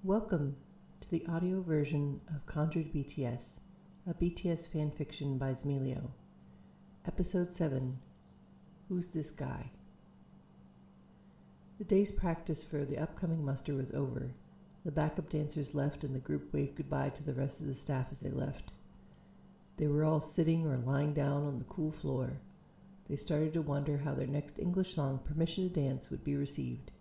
Welcome to the audio version of Conjured BTS, a BTS fanfiction by Zmelio. Episode 7, Who's This Guy? The day's practice for the upcoming muster was over. The backup dancers left and the group waved goodbye to the rest of the staff as they left. They were all sitting or lying down on the cool floor. They started to wonder how their next English song, Permission to Dance, would be received.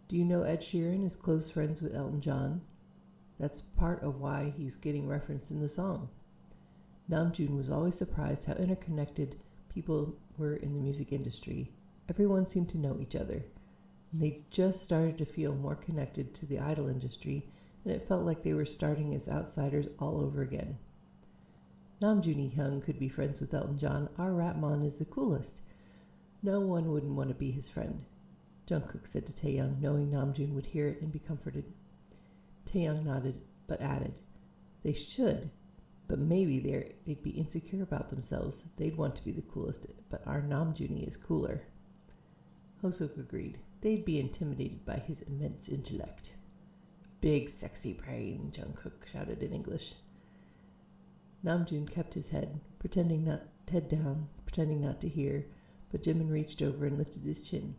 Do you know Ed Sheeran is close friends with Elton John? That's part of why he's getting referenced in the song. Namjoon was always surprised how interconnected people were in the music industry. Everyone seemed to know each other. And they just started to feel more connected to the idol industry, and it felt like they were starting as outsiders all over again. Namjoon Hyung could be friends with Elton John. Our Rapmon is the coolest. No one wouldn't want to be his friend, Jungkook said to Taeyoung, knowing Namjoon would hear it and be comforted. Taeyoung nodded, but added, they should, but maybe they'd be insecure about themselves. They'd want to be the coolest, but our Namjoon is cooler. Hoseok agreed. They'd be intimidated by his immense intellect. Big sexy brain, Jungkook shouted in English. Namjoon kept his head down, pretending not to hear, but Jimin reached over and lifted his chin.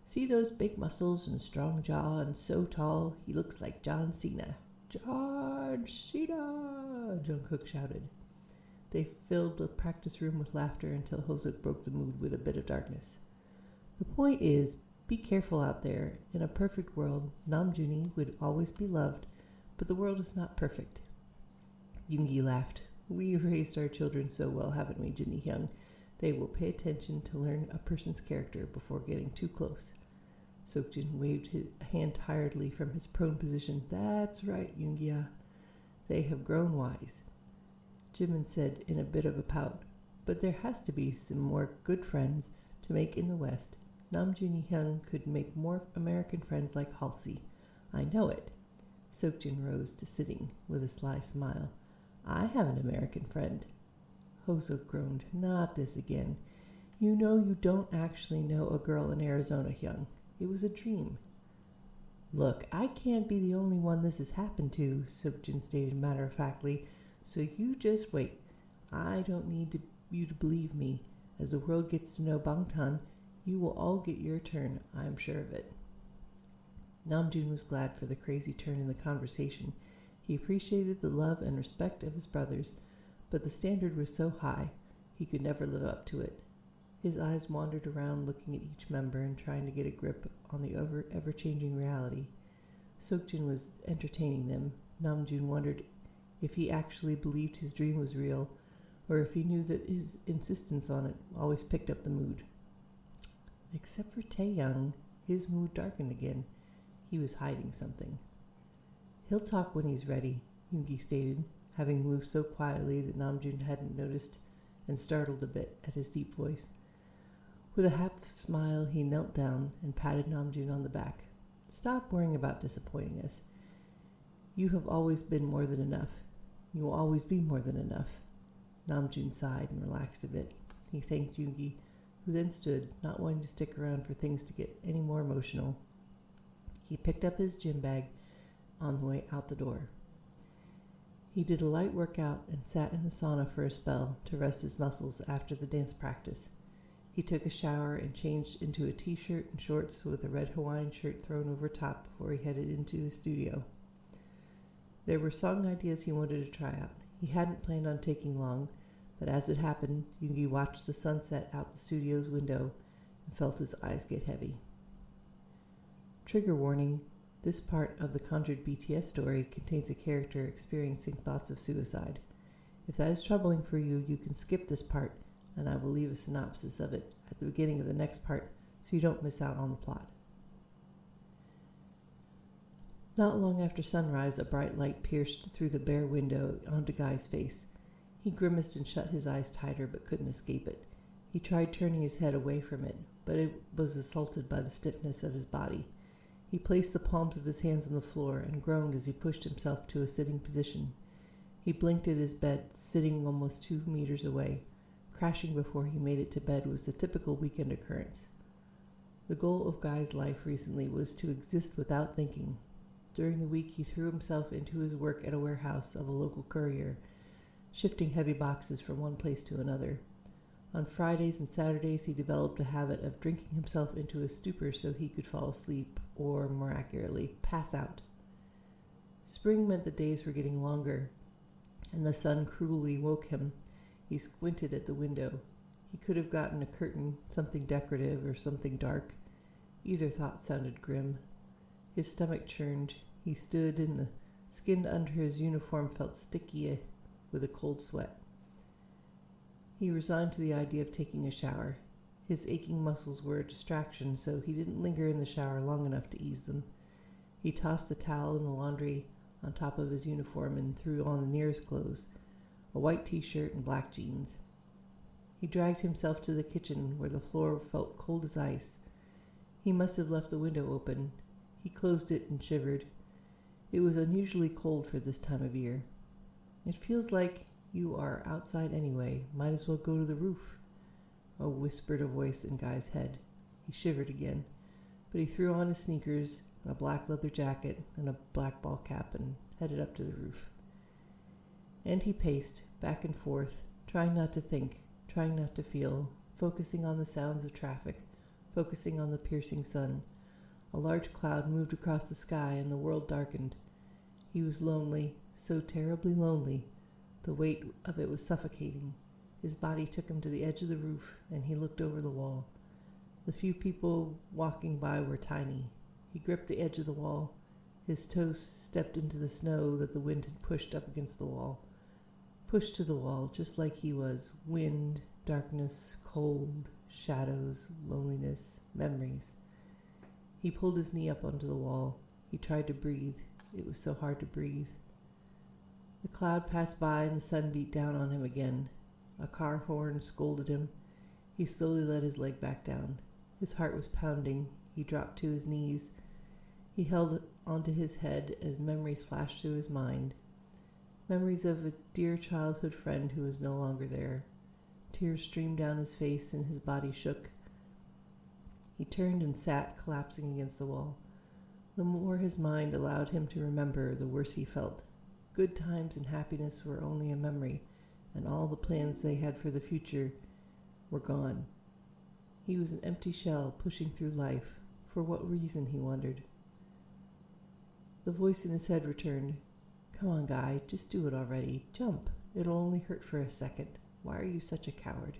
See those big muscles and strong jaw and so tall, he looks like John Cena. John Cena, Jungkook shouted. They filled the practice room with laughter until Hoseok broke the mood with a bit of darkness. The point is, be careful out there. In a perfect world, Namjoon would always be loved, but the world is not perfect. Yoongi laughed. We raised our children so well, haven't we, Jin Hyung? They will pay attention to learn a person's character before getting too close. Seokjin waved his hand tiredly from his prone position. That's right, Yoongi. They have grown wise. Jimin said in a bit of a pout. But there has to be some more good friends to make in the West. Namjoon Hyung could make more American friends like Halsey. I know it. Seokjin rose to sitting with a sly smile. I have an American friend. Hoseok groaned. Not this again. You know you don't actually know a girl in Arizona, Hyung. It was a dream. Look, I can't be the only one this has happened to, Seokjin stated matter-of-factly, so you just wait. I don't need you to believe me. As the world gets to know Bangtan, you will all get your turn, I'm sure of it. Namjoon was glad for the crazy turn in the conversation. He appreciated the love and respect of his brothers, but the standard was so high, he could never live up to it. His eyes wandered around looking at each member and trying to get a grip on the ever-changing reality. Seokjin was entertaining them. Namjoon wondered if he actually believed his dream was real, or if he knew that his insistence on it always picked up the mood. Except for Taeyoung, his mood darkened again. He was hiding something. He'll talk when he's ready, Yoongi stated, having moved so quietly that Namjoon hadn't noticed and startled a bit at his deep voice. With a half smile, he knelt down and patted Namjoon on the back. Stop worrying about disappointing us. You have always been more than enough. You will always be more than enough. Namjoon sighed and relaxed a bit. He thanked Yoongi, who then stood, not wanting to stick around for things to get any more emotional. He picked up his gym bag on the way out the door. He did a light workout and sat in the sauna for a spell to rest his muscles after the dance practice. He took a shower and changed into a t-shirt and shorts with a red Hawaiian shirt thrown over top before he headed into the studio. There were song ideas he wanted to try out. He hadn't planned on taking long, but as it happened, Yoongi watched the sunset out the studio's window and felt his eyes get heavy. Trigger warning. This part of the Conjured BTS story contains a character experiencing thoughts of suicide. If that is troubling for you, you can skip this part, and I will leave a synopsis of it at the beginning of the next part so you don't miss out on the plot. Not long after sunrise, a bright light pierced through the bare window onto Guy's face. He grimaced and shut his eyes tighter but couldn't escape it. He tried turning his head away from it, but it was assaulted by the stiffness of his body. He placed the palms of his hands on the floor and groaned as he pushed himself to a sitting position. He blinked at his bed, sitting almost 2 meters away. Crashing before he made it to bed was a typical weekend occurrence. The goal of Guy's life recently was to exist without thinking. During the week, he threw himself into his work at a warehouse of a local courier, shifting heavy boxes from one place to another. On Fridays and Saturdays, he developed a habit of drinking himself into a stupor so he could fall asleep, or more accurately, pass out. Spring meant the days were getting longer, and the sun cruelly woke him. He squinted at the window. He could have gotten a curtain, something decorative or something dark. Either thought sounded grim. His stomach churned. He stood, and the skin under his uniform felt sticky with a cold sweat. He resigned to the idea of taking a shower. His aching muscles were a distraction, so he didn't linger in the shower long enough to ease them. He tossed the towel in the laundry on top of his uniform and threw on the nearest clothes, a white t-shirt and black jeans. He dragged himself to the kitchen, where the floor felt cold as ice. He must have left the window open. He closed it and shivered. It was unusually cold for this time of year. "It feels like you are outside anyway. Might as well go to the roof," whispered a voice in Guy's head. He shivered again, but he threw on his sneakers and a black leather jacket and a black ball cap and headed up to the roof. And he paced back and forth, trying not to think, trying not to feel, focusing on the sounds of traffic, focusing on the piercing sun. A large cloud moved across the sky and the world darkened. He was lonely, so terribly lonely. The weight of it was suffocating. His body took him to the edge of the roof, and he looked over the wall. The few people walking by were tiny. He gripped the edge of the wall. His toes stepped into the snow that the wind had pushed up against the wall. Pushed to the wall, just like he was. Wind, darkness, cold, shadows, loneliness, memories. He pulled his knee up onto the wall. He tried to breathe. It was so hard to breathe. The cloud passed by and the sun beat down on him again. A car horn scolded him. He slowly let his leg back down. His heart was pounding. He dropped to his knees. He held onto his head as memories flashed through his mind. Memories of a dear childhood friend who was no longer there. Tears streamed down his face and his body shook. He turned and sat, collapsing against the wall. The more his mind allowed him to remember, the worse he felt. Good times and happiness were only a memory, and all the plans they had for the future were gone. He was an empty shell pushing through life. For what reason, he wondered. The voice in his head returned. "Come on, Guy, just do it already. Jump. It'll only hurt for a second. Why are you such a coward?"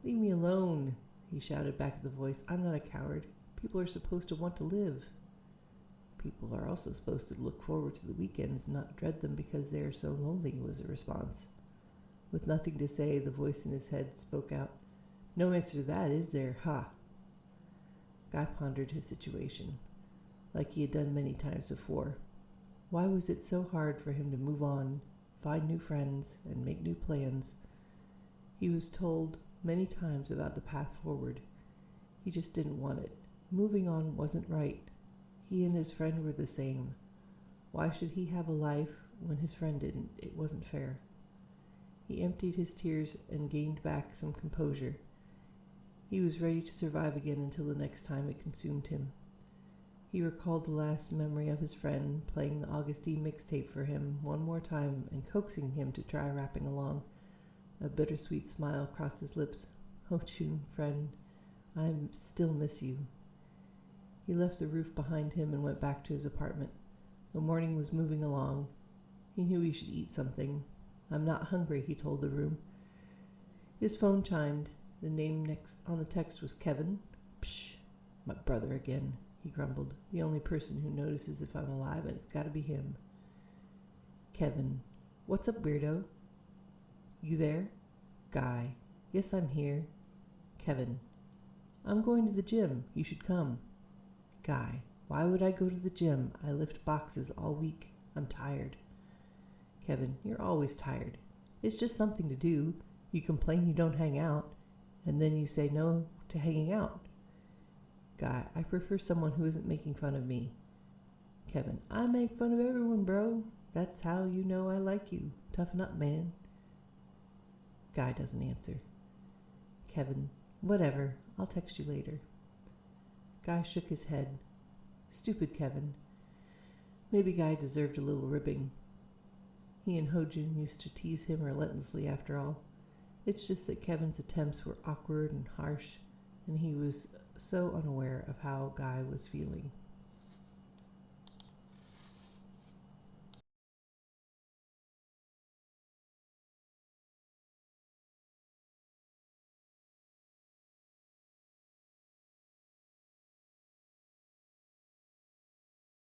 "Leave me alone," he shouted back at the voice. "I'm not a coward. People are supposed to want to live." "People are also supposed to look forward to the weekends, not dread them because they are so lonely," was the response. With nothing to say, the voice in his head spoke out. "No answer to that, is there? Ha!" Guy pondered his situation, like he had done many times before. Why was it so hard for him to move on, find new friends, and make new plans? He was told many times about the path forward. He just didn't want it. Moving on wasn't right. He and his friend were the same. Why should he have a life when his friend didn't? It wasn't fair. He emptied his tears and gained back some composure. He was ready to survive again until the next time it consumed him. He recalled the last memory of his friend playing the Augustine mixtape for him one more time and coaxing him to try rapping along. A bittersweet smile crossed his lips. "Oh, June, friend, I still miss you." He left the roof behind him and went back to his apartment. The morning was moving along. He knew he should eat something. "I'm not hungry," he told the room. His phone chimed. The name next on the text was Kevin. "Psh, my brother again," he grumbled. "The only person who notices if I'm alive, and it's got to be him." Kevin. "What's up, weirdo?" "You there?" Guy. "Yes, I'm here." Kevin. "I'm going to the gym. You should come." Guy. "Why would I go to the gym? I lift boxes all week. I'm tired." Kevin. "You're always tired. It's just something to do. You complain you don't hang out, and then you say no to hanging out." Guy. "I prefer someone who isn't making fun of me." Kevin. "I make fun of everyone, bro. That's how you know I like you. Toughen up, man." Guy doesn't answer. Kevin. "Whatever. I'll text you later." Guy shook his head. "Stupid Kevin. Maybe Guy deserved a little ribbing. He and Hojun used to tease him relentlessly after all. It's just that Kevin's attempts were awkward and harsh, and he was so unaware of how Guy was feeling.